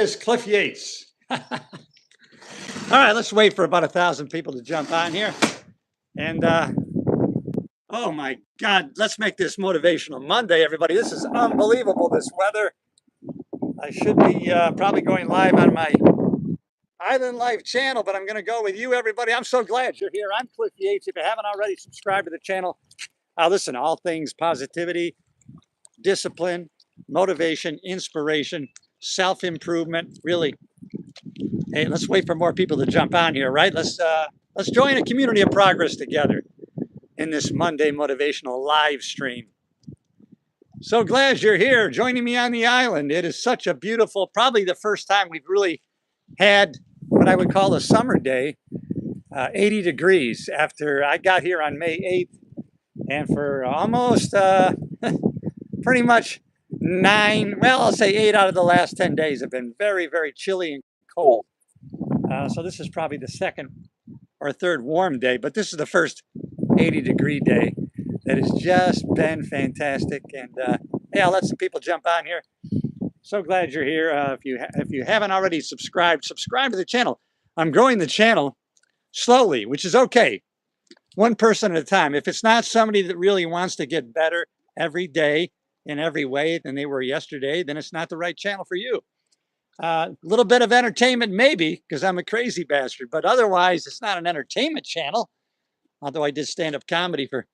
Is Cliff Yates. All right, let's wait for about 1,000 people to jump on here. And oh my God, let's make this motivational Monday, everybody. This is unbelievable, this weather. I should be probably going live on my Island Life channel, but I'm going to go with you, everybody. I'm so glad you're here. I'm Cliff Yates. If you haven't already, subscribe to the channel. Listen, all things positivity, discipline, motivation, inspiration, self-improvement, really. Hey, let's wait for more people to jump on here, right? Let's join a community of progress together in this Monday motivational live stream. So glad you're here joining me on the island. It is such a beautiful, probably the first time we've really had what I would call a summer day, 80 degrees after I got here on May 8th. And for almost pretty much I'll say 8 out of the last 10 days have been very, very chilly and cold. So this is probably the second or third warm day, but this is the first 80-degree day that has just been fantastic. And yeah, I'll let some people jump on here. So glad you're here. If you haven't already subscribe to the channel. I'm growing the channel slowly, which is okay. One person at a time. If it's not somebody that really wants to get better every day in every way than they were yesterday, then it's not the right channel for you. A little bit of entertainment, maybe, because I'm a crazy bastard, but otherwise, it's not an entertainment channel. Although I did stand-up comedy for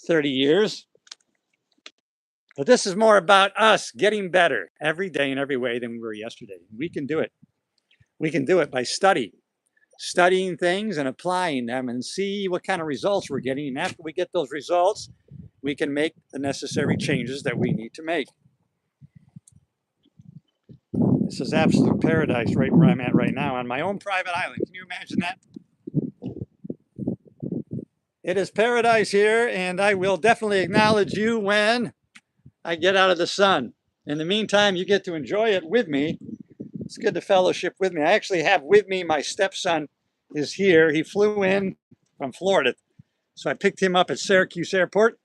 30 years. But this is more about us getting better every day in every way than we were yesterday. We can do it. We can do it by studying things and applying them and see what kind of results we're getting. And after we get those results, we can make the necessary changes that we need to make. This is absolute paradise right where I'm at right now on my own private island. Can you imagine that? It is paradise here, and I will definitely acknowledge you when I get out of the sun. In the meantime, you get to enjoy it with me. It's good to fellowship with me. I actually have with me my stepson is here. He flew in from Florida. So I picked him up at Syracuse Airport,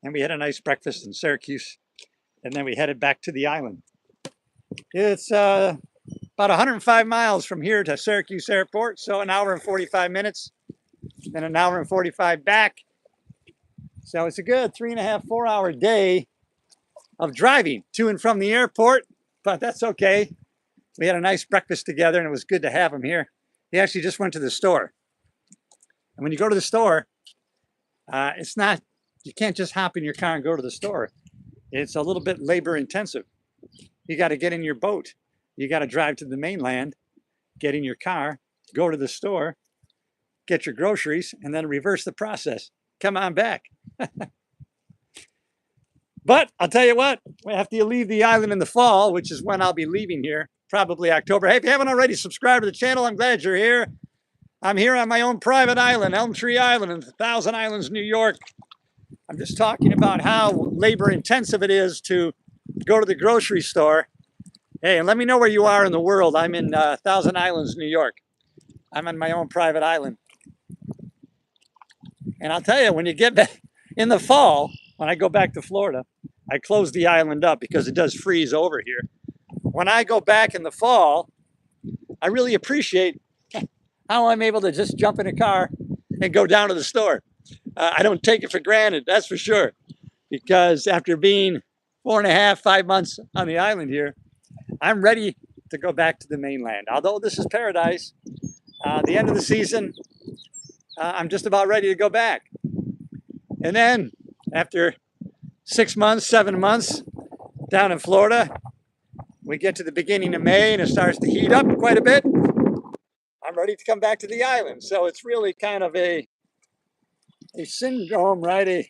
and we had a nice breakfast in Syracuse, and then we headed back to the island. It's about 105 miles from here to Syracuse Airport, so an hour and 45 minutes, then an hour and 45 back. So it's a good 3.5, 4-hour day of driving to and from the airport, but that's okay. We had a nice breakfast together, and it was good to have him here. He actually just went to the store. And when you go to the store, you can't just hop in your car and go to the store. It's a little bit labor intensive. You got to get in your boat. You got to drive to the mainland, get in your car, go to the store, get your groceries, and then reverse the process. Come on back. But I'll tell you what, after you leave the island in the fall, which is when I'll be leaving here, probably October. Hey, if you haven't already subscribed to the channel, I'm glad you're here. I'm here on my own private island, Elm Tree Island in Thousand Islands, New York. I'm just talking about how labor intensive it is to go to the grocery store. Hey, and let me know where you are in the world. I'm in Thousand Islands, New York. I'm on my own private island. And I'll tell you, when you get back in the fall, when I go back to Florida, I close the island up because it does freeze over here. When I go back in the fall, I really appreciate how I'm able to just jump in a car and go down to the store. I don't take it for granted, that's for sure. Because after being 4.5, 5 months on the island here, I'm ready to go back to the mainland. Although this is paradise, the end of the season, I'm just about ready to go back. And then after 6 months, 7 months down in Florida, we get to the beginning of May and it starts to heat up quite a bit. I'm ready to come back to the island. So it's really kind of a syndrome, right?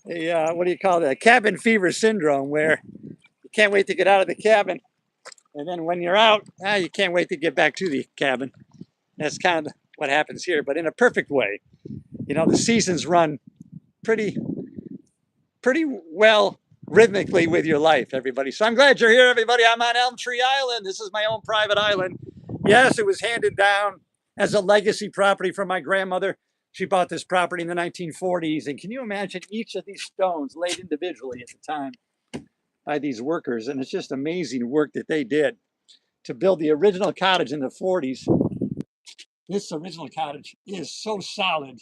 What do you call that? A cabin fever syndrome, where you can't wait to get out of the cabin. And then when you're out, you can't wait to get back to the cabin. That's kind of what happens here, but in a perfect way. You know, the seasons run pretty well rhythmically with your life, everybody. So I'm glad you're here, everybody. I'm on Elm Tree Island. This is my own private island. Yes, it was handed down as a legacy property from my grandmother. She bought this property in the 1940s. And can you imagine each of these stones laid individually at the time by these workers? And it's just amazing work that they did. to build the original cottage in the 40s. This original cottage is so solid.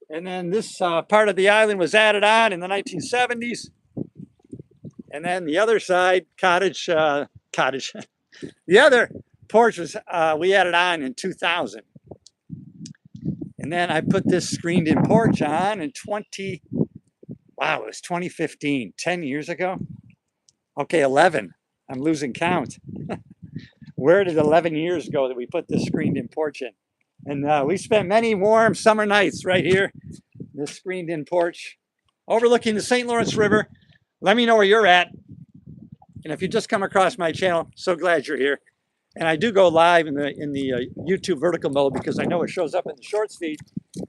And then this part of the island was added on in the 1970s. And then the other side, the other porch was, we added on in 2000. And then I put this screened-in porch on in it was 2015, 10 years ago. Okay, 11. I'm losing count. Where did 11 years go that we put this screened-in porch in? And we spent many warm summer nights right here, this screened-in porch, overlooking the St. Lawrence River. Let me know where you're at. And if you just come across my channel, so glad you're here. And I do go live in the YouTube vertical mode because I know it shows up in the shorts feed.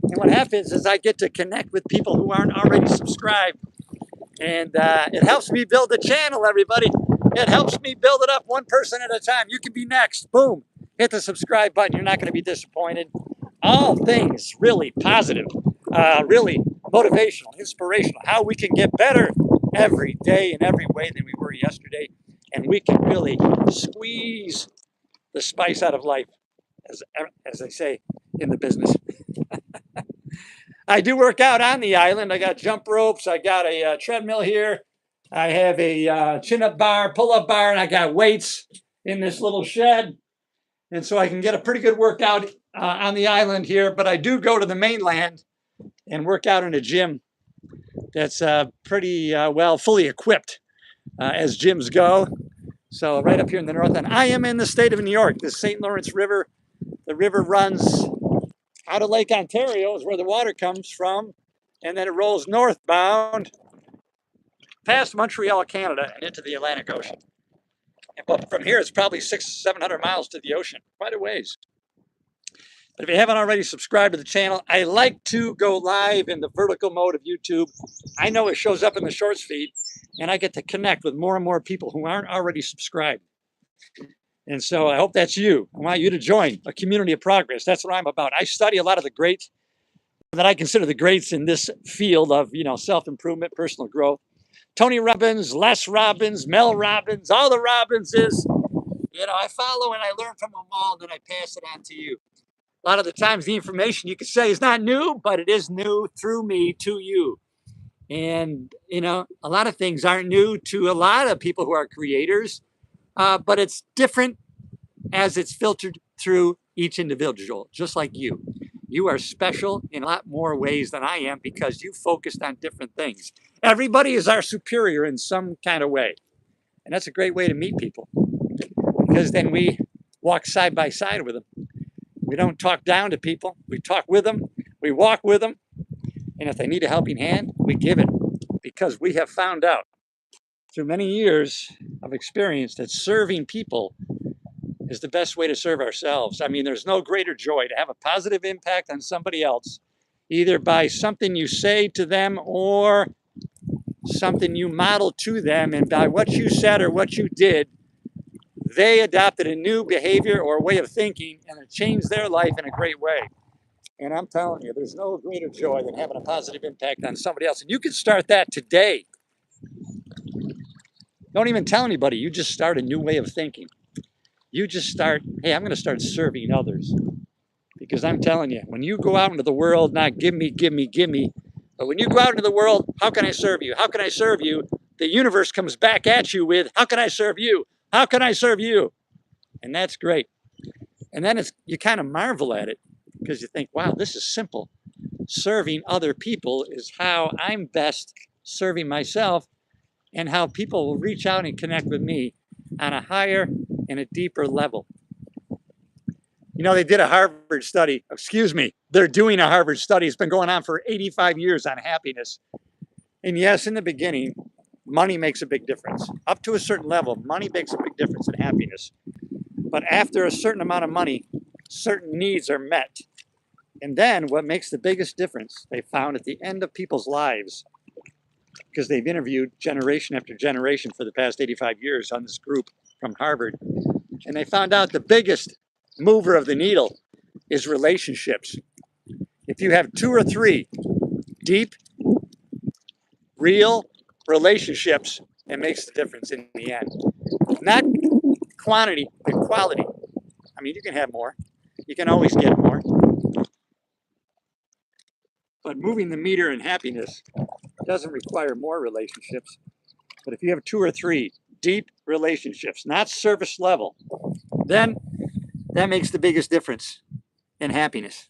And what happens is I get to connect with people who aren't already subscribed. And it helps me build the channel, everybody. It helps me build it up one person at a time. You can be next. Boom. Hit the subscribe button. You're not going to be disappointed. All things really positive, really motivational, inspirational. How we can get better every day in every way than we were yesterday. And we can really squeeze the spice out of life, as they say in the business. I do work out on the island. I got jump ropes. I got a treadmill here. I have a chin-up bar, pull-up bar, and I got weights in this little shed. And so I can get a pretty good workout on the island here. But I do go to the mainland and work out in a gym that's pretty well fully equipped as gyms go. So right up here in the north end, I am in the state of New York. The St. Lawrence River, the river runs out of Lake Ontario is where the water comes from. And then it rolls northbound past Montreal, Canada, and into the Atlantic Ocean. But from here, it's probably 600-700 miles to the ocean, quite a ways. But if you haven't already subscribed to the channel, I like to go live in the vertical mode of YouTube. I know it shows up in the shorts feed, and I get to connect with more and more people who aren't already subscribed. And so I hope that's you. I want you to join a community of progress. That's what I'm about. I study a lot of the greats that I consider the greats in this field of, self-improvement, personal growth. Tony Robbins, Les Robbins, Mel Robbins, all the Robbinses. I follow and I learn from them all, and then I pass it on to you. A lot of the times the information you could say is not new, but it is new through me to you. And, a lot of things aren't new to a lot of people who are creators, but it's different as it's filtered through each individual, just like you. You are special in a lot more ways than I am because you focused on different things. Everybody is our superior in some kind of way. And that's a great way to meet people because then we walk side by side with them. We don't talk down to people. We talk with them. We walk with them. And if they need a helping hand, we give it because we have found out through many years of experience that serving people is the best way to serve ourselves. I mean, there's no greater joy to have a positive impact on somebody else, either by something you say to them or something you model to them, and by what you said or what you did, they adopted a new behavior or way of thinking, and it changed their life in a great way. And I'm telling you, there's no greater joy than having a positive impact on somebody else. And you can start that today. Don't even tell anybody. You just start a new way of thinking. You just start, hey, I'm going to start serving others. Because I'm telling you, when you go out into the world, not give me, but when you go out into the world, how can I serve you? How can I serve you? The universe comes back at you with, how can I serve you? How can I serve you? And that's great. And then you kind of marvel at it because you think, wow, this is simple. Serving other people is how I'm best serving myself and how people will reach out and connect with me on a higher and a deeper level. They did a Harvard study, they're doing a Harvard study. It's been going on for 85 years on happiness. And yes, in the beginning, money makes a big difference. Up to a certain level, money makes a big difference in happiness. But after a certain amount of money, certain needs are met. And then what makes the biggest difference, they found at the end of people's lives, because they've interviewed generation after generation for the past 85 years on this group from Harvard, and they found out the biggest mover of the needle is relationships. If you have 2 or 3 deep, real relationships, it makes the difference in the end. Not quantity than quality. I mean, you can have more. You can always get more. But moving the meter in happiness doesn't require more relationships. But if you have 2 or 3 deep relationships, not surface level, then that makes the biggest difference in happiness.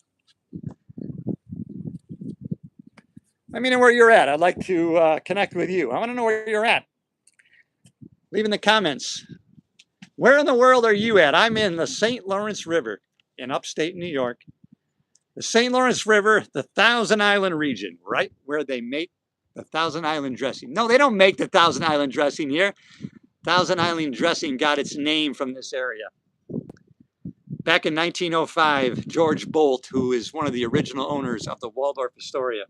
Let me know where you're at. I'd like to connect with you. I want to know where you're at. Leave in the comments. Where in the world are you at? I'm in the St. Lawrence River in upstate New York. The St. Lawrence River, the Thousand Island region, right where they make the Thousand Island dressing. No, they don't make the Thousand Island dressing here. Thousand Island dressing got its name from this area. Back in 1905, George Bolt, who is one of the original owners of the Waldorf Astoria,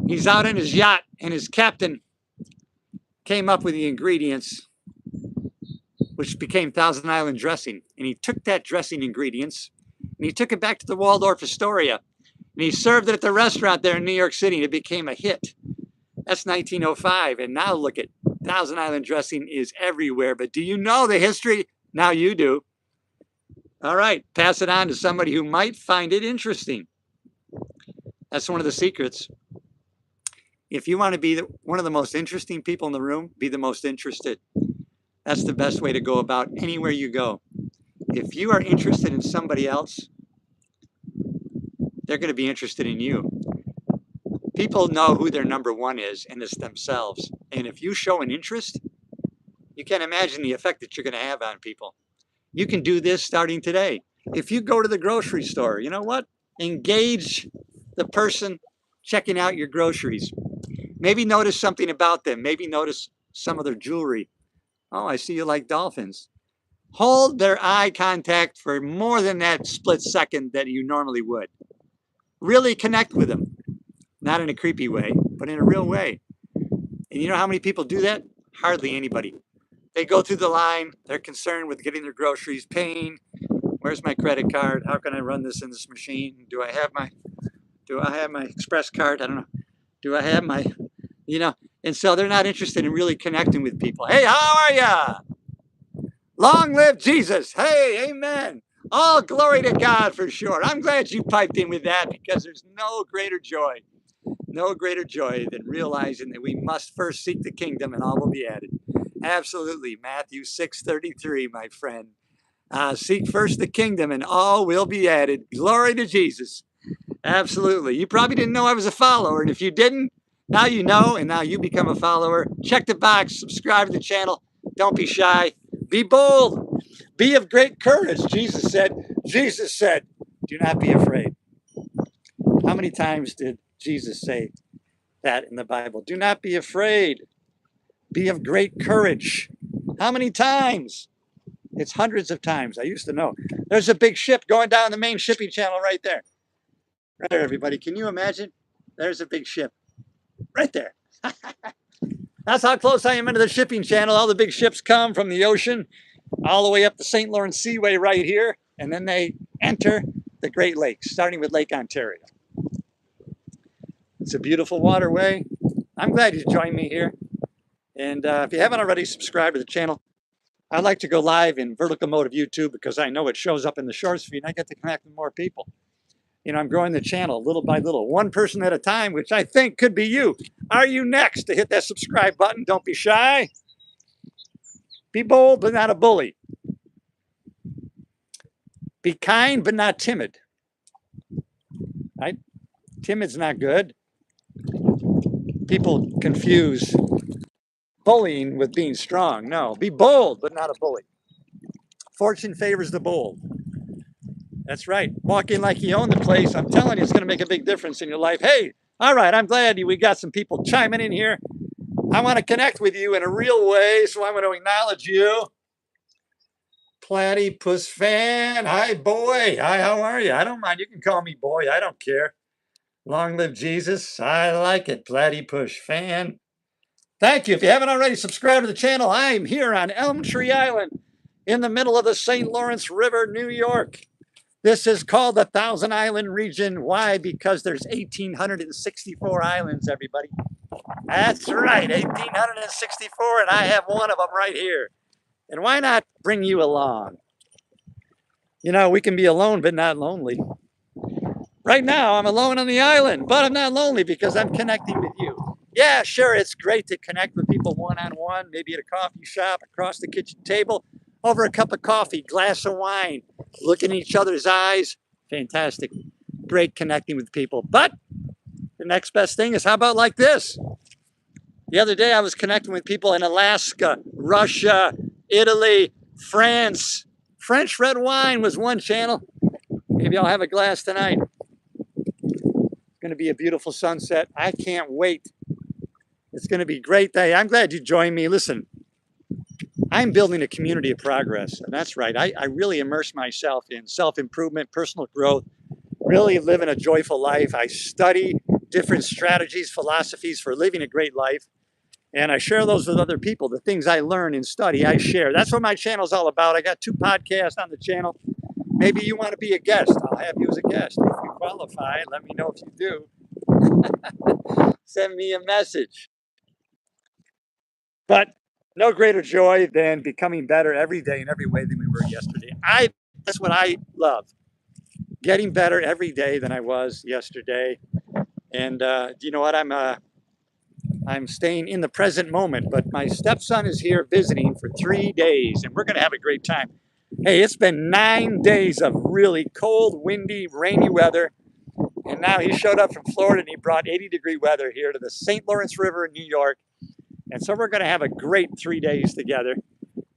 he's out in his yacht and his captain came up with the ingredients which became Thousand Island dressing. And he took that dressing ingredients and he took it back to the Waldorf Astoria and he served it at the restaurant there in New York City and it became a hit. That's 1905. And now look at Thousand Island dressing is everywhere. But do you know the history? Now you do. All right, pass it on to somebody who might find it interesting. That's one of the secrets. If you want to be one of the most interesting people in the room, be the most interested. That's the best way to go about anywhere you go. If you are interested in somebody else, they're going to be interested in you. People know who their number one is, and it's themselves. And if you show an interest, you can't imagine the effect that you're going to have on people. You can do this starting today. If you go to the grocery store, you know what? Engage the person checking out your groceries. Maybe notice something about them. Maybe notice some of their jewelry. Oh, I see you like dolphins. Hold their eye contact for more than that split second that you normally would. Really connect with them. Not in a creepy way, but in a real way. And you know how many people do that? Hardly anybody. They go through the line. They're concerned with getting their groceries, paying. Where's my credit card? How can I run this in this machine? Do I have my express card? I don't know. Do I have my, and so they're not interested in really connecting with people. Hey, how are ya? Long live Jesus. Hey, amen. All glory to God for sure. I'm glad you piped in with that because there's no greater joy than realizing that we must first seek the kingdom and all will be added. Absolutely. Matthew 6:33, my friend. Seek first the kingdom and all will be added. Glory to Jesus. Absolutely. You probably didn't know I was a follower. And if you didn't, now you know, and now you become a follower. Check the box. Subscribe to the channel. Don't be shy. Be bold. Be of great courage. Jesus said, do not be afraid. How many times did Jesus say that in the Bible? Do not be afraid. Be of great courage. How many times? It's hundreds of times. I used to know. There's a big ship going down the main shipping channel right there. Right there, everybody. Can you imagine? There's a big ship. Right there. That's how close I am into the shipping channel. All the big ships come from the ocean all the way up the St. Lawrence Seaway right here. And then they enter the Great Lakes, starting with Lake Ontario. It's a beautiful waterway. I'm glad you joined me here. And if you haven't already subscribed to the channel, I like to go live in vertical mode of YouTube because I know it shows up in the shorts feed and I get to connect with more people. I'm growing the channel little by little, one person at a time, which I think could be you. Are you next to hit that subscribe button? Don't be shy. Be bold, but not a bully. Be kind, but not timid. Right? Timid's not good. People confuse bullying with being strong. No, be bold, but not a bully. Fortune favors the bold. That's right. Walk in like you own the place. I'm telling you, it's going to make a big difference in your life. Hey, all right, I'm glad we got some people chiming in here. I want to connect with you in a real way, so I'm going to acknowledge you. Platypus fan. Hi, boy. Hi, how are you? I don't mind. You can call me boy. I don't care. Long live Jesus. I like it. Platypus fan. Thank you. If you haven't already subscribed to the channel, I'm here on Elm Tree Island in the middle of the St. Lawrence River, New York. This is called the Thousand Island region. Why? Because there's 1,864 islands, everybody. That's right, 1,864, and I have one of them right here. And why not bring you along? You know, we can be alone, but not lonely. Right now, I'm alone on the island, but I'm not lonely because I'm connecting with you. Yeah, sure, it's great to connect with people one-on-one, maybe at a coffee shop, across the kitchen table, over a cup of coffee, glass of wine, look in each other's eyes. Fantastic. Great connecting with people. But the next best thing is, how about like this? The other day, I was connecting with people in Alaska, Russia, Italy, France. French red wine was one channel. Maybe I'll have a glass tonight. It's going to be a beautiful sunset. I can't wait. It's going to be a great day. I'm glad you joined me. Listen, I'm building a community of progress. And that's right. I really immerse myself in self-improvement, personal growth, really living a joyful life. I study different strategies, philosophies for living a great life. And I share those with other people. The things I learn and study, I share. That's what my channel is all about. I got 2 podcasts on the channel. Maybe you want to be a guest. I'll have you as a guest. If you qualify, let me know if you do. Send me a message. But no greater joy than becoming better every day in every way than we were yesterday. That's what I love. Getting better every day than I was yesterday. And you know what? I'm staying in the present moment, but my stepson is here visiting for 3 days, and we're going to have a great time. Hey, it's been 9 days of really cold, windy, rainy weather, and now he showed up from Florida and he brought 80-degree weather here to the St. Lawrence River in New York. And so we're going to have a great 3 days together,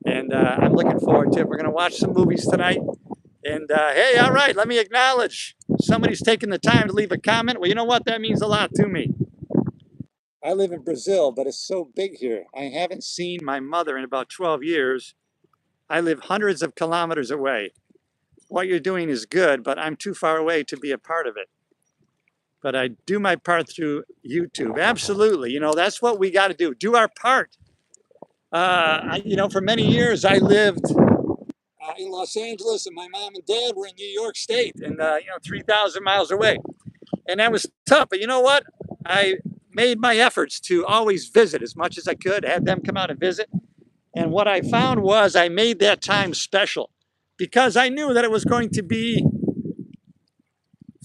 and I'm looking forward to it. We're going to watch some movies tonight. And hey, all right, let me acknowledge somebody's taking the time to leave a comment. Well, you know what? That means a lot to me. I live in Brazil, but it's so big here. I haven't seen my mother in about 12 years. I live hundreds of kilometers away. What you're doing is good, but I'm too far away to be a part of it. But I do my part through YouTube. Absolutely. You know, that's what we got to do. Do our part. You know, for many years, I lived in Los Angeles, and my mom and dad were in New York State, and, you know, 3,000 miles away. And that was tough. But you know what? I made my efforts to always visit as much as I could, have them come out and visit. And what I found was I made that time special because I knew that it was going to be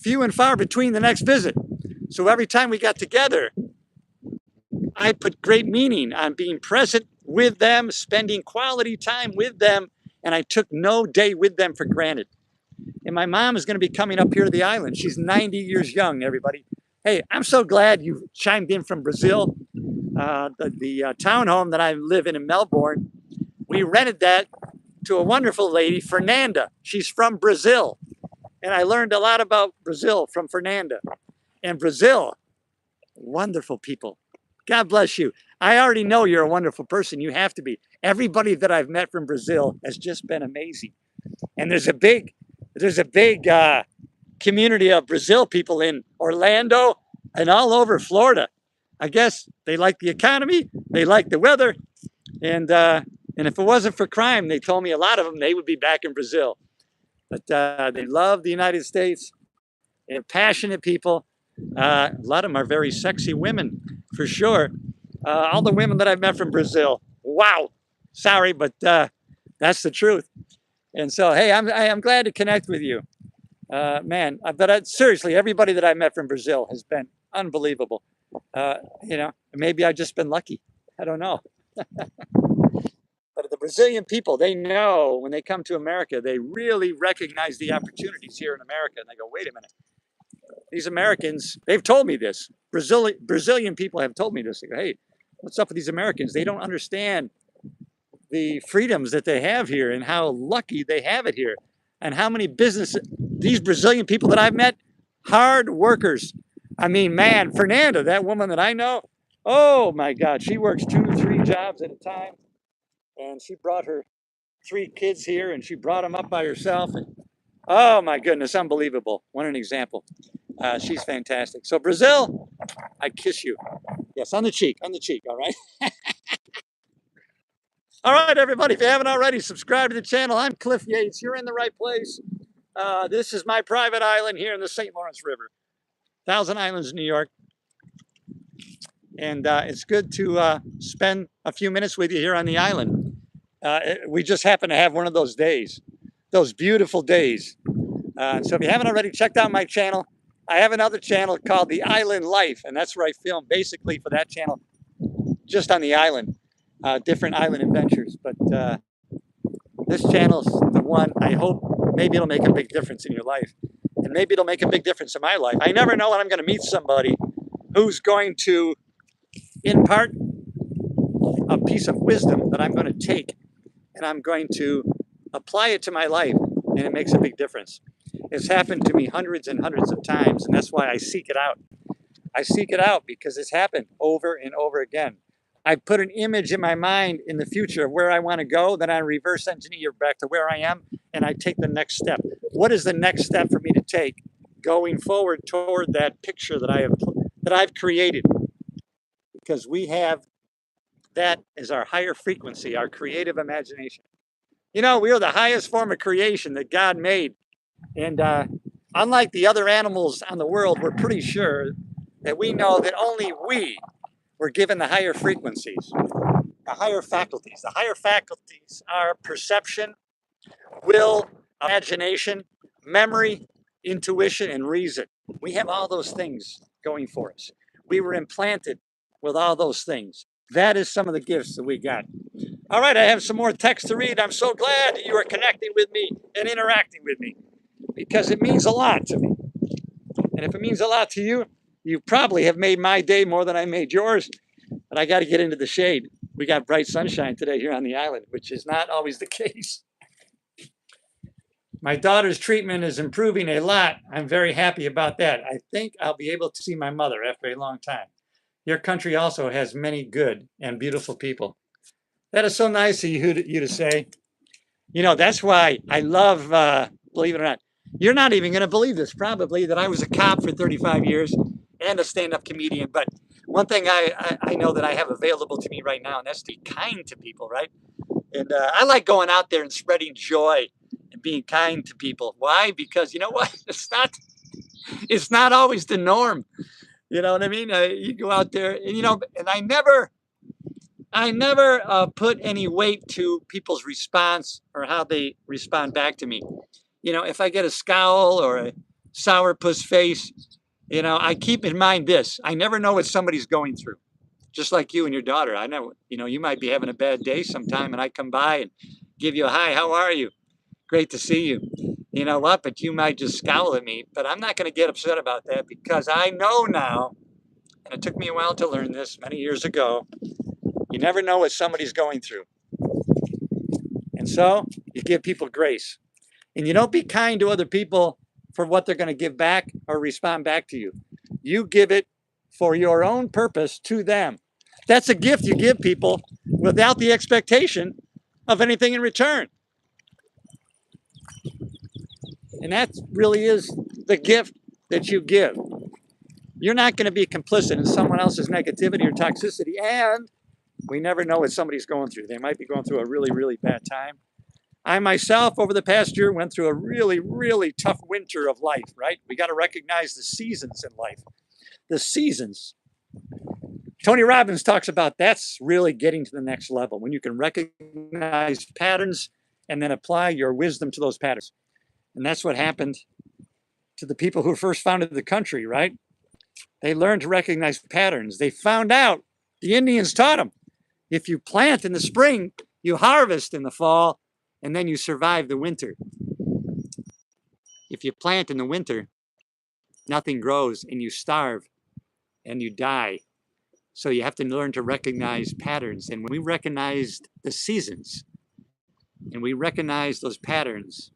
few and far between the next visit. So every time we got together, I put great meaning on being present with them, spending quality time with them, and I took no day with them for granted. And my mom is going to be coming up here to the island. She's 90 years young, everybody. Hey, I'm so glad you chimed in from Brazil. The townhome that I live in Melbourne, we rented that to a wonderful lady, Fernanda. She's from Brazil. And I learned a lot about Brazil from Fernanda. And Brazil, wonderful people. God bless you. I already know you're a wonderful person. You have to be. Everybody that I've met from Brazil has just been amazing. And there's a big community of Brazil people in Orlando and all over Florida. I guess they like the economy, they like the weather, and if it wasn't for crime, they told me a lot of them, they would be back in Brazil. But they love the United States. They're passionate people. A lot of them are very sexy women, for sure. All the women that I've met from Brazil, wow. Sorry, but that's the truth. And so, hey, I'm glad to connect with you. Man, but seriously, everybody that I met from Brazil has been unbelievable. You know, maybe I've just been lucky. I don't know. But the Brazilian people, they know when they come to America, they really recognize the opportunities here in America. And they go, wait a minute. These Americans, they've told me this. Brazilian people have told me this. They go, hey, what's up with these Americans? They don't understand the freedoms that they have here and how lucky they have it here. And how many these Brazilian people that I've met, hard workers. I mean, man, Fernanda, that woman that I know, oh my God, she works 2, 3 jobs at a time. And she brought her 3 kids here and she brought them up by herself. And, oh my goodness, unbelievable. What an example. She's fantastic. So Brazil, I kiss you. Yes, on the cheek, all right? All right, everybody, if you haven't already, subscribe to the channel. I'm Cliff Yates. You're in the right place. This is my private island here in the St. Lawrence River. Thousand Islands, New York. And it's good to spend a few minutes with you here on the island. We just happen to have one of those days, those beautiful days. So if you haven't already checked out my channel, I have another channel called The Island Life, and that's where I film basically for that channel, just on the island, different island adventures. But this channel's the one. I hope maybe it'll make a big difference in your life, and maybe it'll make a big difference in my life. I never know when I'm going to meet somebody who's going to impart a piece of wisdom that I'm going to take and I'm going to apply it to my life, and it makes a big difference. It's happened to me hundreds and hundreds of times, and that's why I seek it out. I seek it out because it's happened over and over again. I put an image in my mind in the future of where I want to go, then I reverse engineer back to where I am, and I take the next step. What is the next step for me to take going forward toward that picture that I've created? Because we have that as our higher frequency, our creative imagination. You know, we are the highest form of creation that God made. And unlike the other animals on the world, we're pretty sure that we know that only we were given the higher frequencies, the higher faculties. The higher faculties are perception, will, imagination, memory, intuition, and reason. We have all those things going for us. We were implanted with all those things. That is some of the gifts that we got. All right, I have some more text to read. I'm so glad that you are connecting with me and interacting with me because it means a lot to me. And if it means a lot to you, you probably have made my day more than I made yours. But I got to get into the shade. We got bright sunshine today here on the island, which is not always the case. My daughter's treatment is improving a lot. I'm very happy about that. I think I'll be able to see my mother after a long time. Your country also has many good and beautiful people. That is so nice of you to say. You know, that's why I love, believe it or not, you're not even going to believe this probably, that I was a cop for 35 years and a stand-up comedian. But one thing I know that I have available to me right now, and that's to be kind to people, right? And I like going out there and spreading joy and being kind to people. Why? Because you know what? It's not always the norm. You know what I mean? You go out there, and you know, and I never put any weight to people's response or how they respond back to me. You know, if I get a scowl or a sourpuss face, you know, I keep in mind this: I never know what somebody's going through. Just like you and your daughter, I know, you know, you might be having a bad day sometime, and I come by and give you a hi. How are you? Great to see you. You know what? But you might just scowl at me. But I'm not going to get upset about that because I know now. And it took me a while to learn this many years ago. You never know what somebody's going through. And so you give people grace. And you don't be kind to other people for what they're going to give back or respond back to you. You give it for your own purpose to them. That's a gift you give people without the expectation of anything in return. And that really is the gift that you give. You're not going to be complicit in someone else's negativity or toxicity, and we never know what somebody's going through. They might be going through a really, really bad time. I myself, over the past year, went through a really, really tough winter of life, right? We got to recognize the seasons in life. The seasons. Tony Robbins talks about that's really getting to the next level, when you can recognize patterns and then apply your wisdom to those patterns. And that's what happened to the people who first founded the country, right? They learned to recognize patterns. They found out, the Indians taught them, if you plant in the spring, you harvest in the fall, and then you survive the winter. If you plant in the winter, nothing grows and you starve and you die. So you have to learn to recognize patterns. And when we recognized the seasons and we recognized those patterns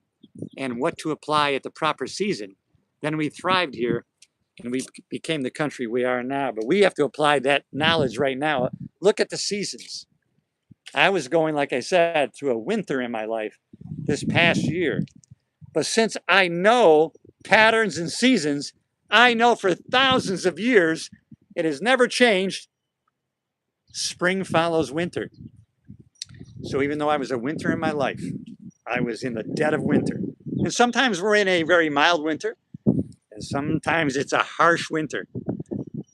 and what to apply at the proper season, then we thrived here and we became the country we are now. But we have to apply that knowledge right now. Look at the seasons. I was going, like I said, through a winter in my life this past year. But since I know patterns and seasons, I know for thousands of years, it has never changed. Spring follows winter. So even though I was a winter in my life, I was in the dead of winter. And sometimes we're in a very mild winter, and sometimes it's a harsh winter.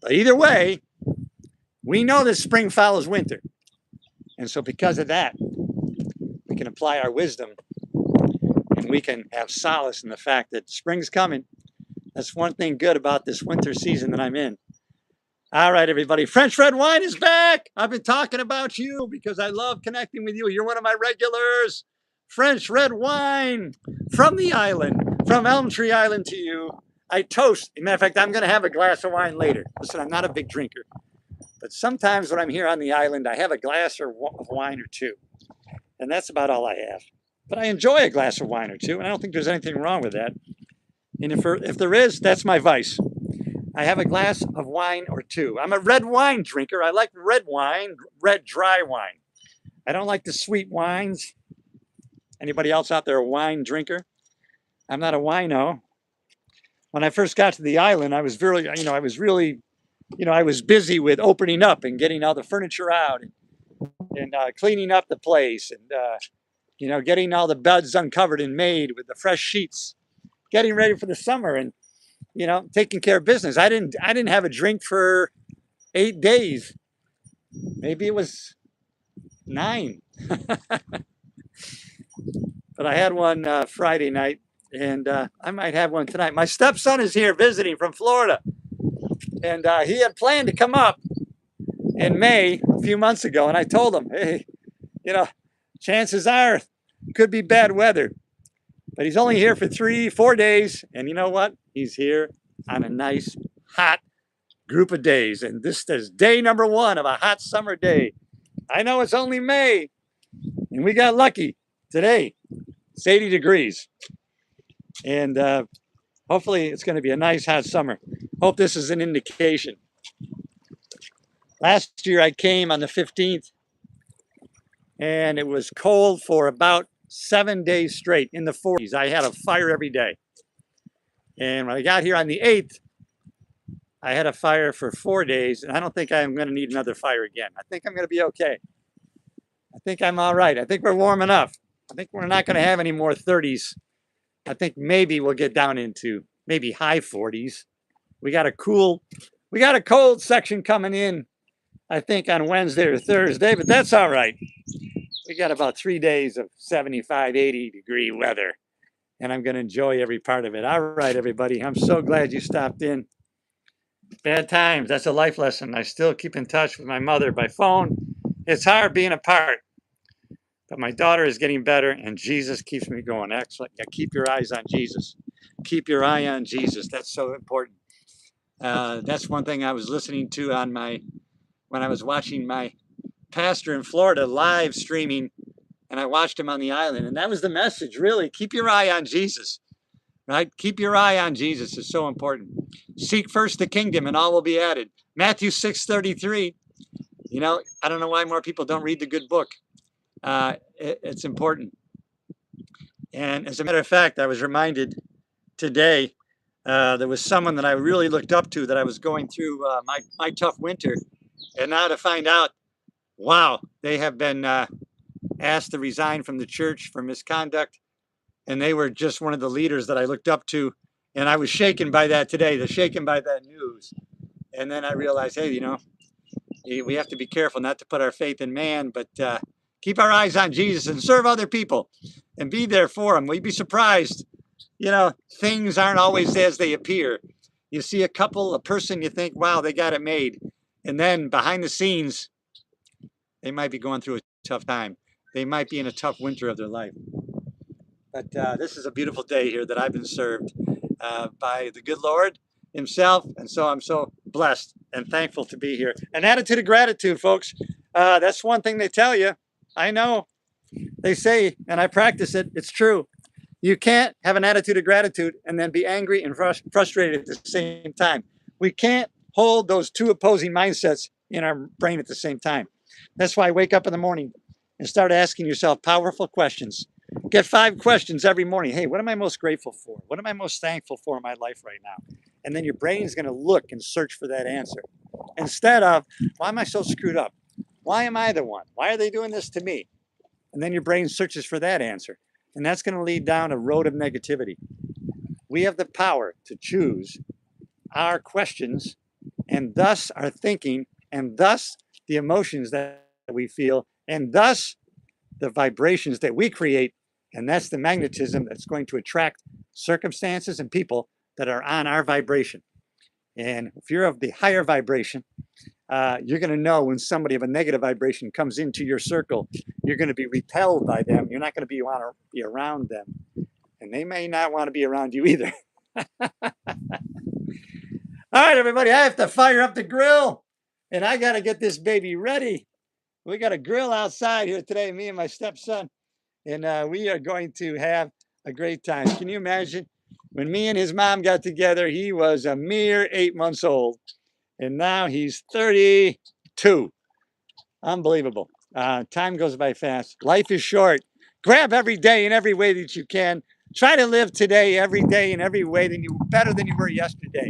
But either way, we know that spring follows winter. And so because of that, can apply our wisdom and we can have solace in the fact that spring's coming. That's one thing good about this winter season that I'm in. All right, everybody. French red wine is back. I've been talking about you because I love connecting with you. You're one of my regulars. French red wine from the island, from Elm Tree Island to you. I toast. As a matter of fact, I'm going to have a glass of wine later. Listen, I'm not a big drinker. But sometimes when I'm here on the island, I have a glass of wine or two. And that's about all I have. But I enjoy a glass of wine or two, and I don't think there's anything wrong with that. And if there is, that's my vice. I have a glass of wine or two. I'm a red wine drinker. I like red wine, red dry wine. I don't like the sweet wines. Anybody else out there a wine drinker? I'm not a wino. When I first got to the island, I was I was busy with opening up and getting all the furniture out and cleaning up the place and, getting all the beds uncovered and made with the fresh sheets, getting ready for the summer and, taking care of business. I didn't have a drink for 8 days. Maybe it was 9. But I had one Friday night, and I might have one tonight. My stepson is here visiting from Florida, and he had planned to come up in May a few months ago, and I told him, hey, chances are it could be bad weather. But he's only here for 3-4 days, and you know what? He's here on a nice, hot group of days, and this is day number 1 of a hot summer day. I know it's only May, and we got lucky today. It's 80 degrees, and hopefully it's going to be a nice, hot summer. Hope this is an indication. Last year I came on the 15th, and it was cold for about 7 days straight in the 40s. I had a fire every day. And when I got here on the 8th, I had a fire for 4 days, and I don't think I'm going to need another fire again. I think I'm going to be okay. I think I'm all right. I think we're warm enough. I think we're not going to have any more 30s. I think maybe we'll get down into maybe high 40s. We got a cold section coming in, I think on Wednesday or Thursday, but that's all right. We got about 3 days of 75, 80 degree weather, and I'm going to enjoy every part of it. All right, everybody. I'm so glad you stopped in. Bad times. That's a life lesson. I still keep in touch with my mother by phone. It's hard being apart, but my daughter is getting better, and Jesus keeps me going. Excellent. Yeah, keep your eyes on Jesus. Keep your eye on Jesus. That's so important. That's one thing I was listening to when I was watching my pastor in Florida live streaming, and I watched him on the island, and that was the message, really. Keep your eye on Jesus, right? Keep your eye on Jesus is so important. Seek first the kingdom, and all will be added. Matthew 6:33. I don't know why more people don't read the good book. It's important. And as a matter of fact, I was reminded today, there was someone that I really looked up to that I was going through my tough winter, and now to find out, wow, they have been asked to resign from the church for misconduct, and they were just one of the leaders that I looked up to, and I was shaken by that today, shaken by that news. And then I realized, hey, we have to be careful not to put our faith in man, but keep our eyes on Jesus and serve other people and be there for them. We'd be surprised. Things aren't always as they appear. You see a person, you think, wow, they got it made. And then behind the scenes, they might be going through a tough time. They might be in a tough winter of their life. But this is a beautiful day here that I've been served by the good Lord himself. And so I'm so blessed and thankful to be here. An attitude of gratitude, folks. That's one thing they tell you. I know. They say, and I practice it, it's true. You can't have an attitude of gratitude and then be angry and frustrated at the same time. We can't hold those two opposing mindsets in our brain at the same time. That's why I wake up in the morning and start asking yourself powerful questions. Get 5 questions every morning. Hey, what am I most grateful for? What am I most thankful for in my life right now? And then your brain is going to look and search for that answer. Instead of, why am I so screwed up? Why am I the one? Why are they doing this to me? And then your brain searches for that answer. And that's going to lead down a road of negativity. We have the power to choose our questions and thus our thinking and thus the emotions that we feel and thus the vibrations that we create, and that's the magnetism that's going to attract circumstances and people that are on our vibration. And if you're of the higher vibration, you're going to know when somebody of a negative vibration comes into your circle. You're going to be repelled by them. You're not going to want to be around them, and they may not want to be around you either. All right, everybody, I have to fire up the grill, and I got to get this baby ready. We got a grill outside here today, me and my stepson, and we are going to have a great time. Can you imagine? When me and his mom got together, he was a mere 8 months old, and now he's 32. Unbelievable. Time goes by fast. Life is short. Grab every day in every way that you can. Try to live today, every day, in every way better than you were yesterday.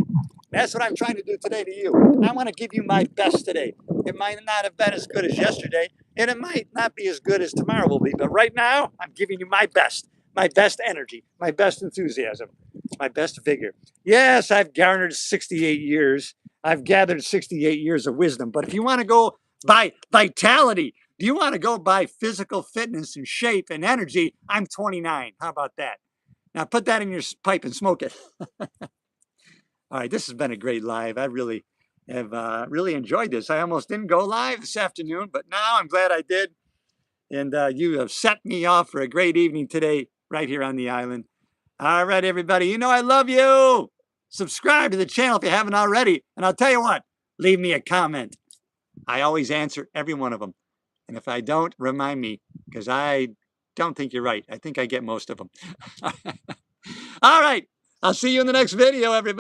That's what I'm trying to do today to you. I want to give you my best today. It might not have been as good as yesterday, and it might not be as good as tomorrow will be. But right now, I'm giving you my best energy, my best enthusiasm, my best vigor. Yes, I've garnered 68 years. I've gathered 68 years of wisdom. But if you want to go by vitality, do you want to go by physical fitness and shape and energy, I'm 29. How about that? Now put that in your pipe and smoke it. All right, this has been a great live. I really have really enjoyed this. I almost didn't go live this afternoon, but now I'm glad I did. And you have set me off for a great evening today right here on the island. All right, everybody, you know I love you. Subscribe to the channel if you haven't already. And I'll tell you what, leave me a comment. I always answer every one of them. And if I don't, remind me, because I don't think you're right. I think I get most of them. All right, I'll see you in the next video, everybody.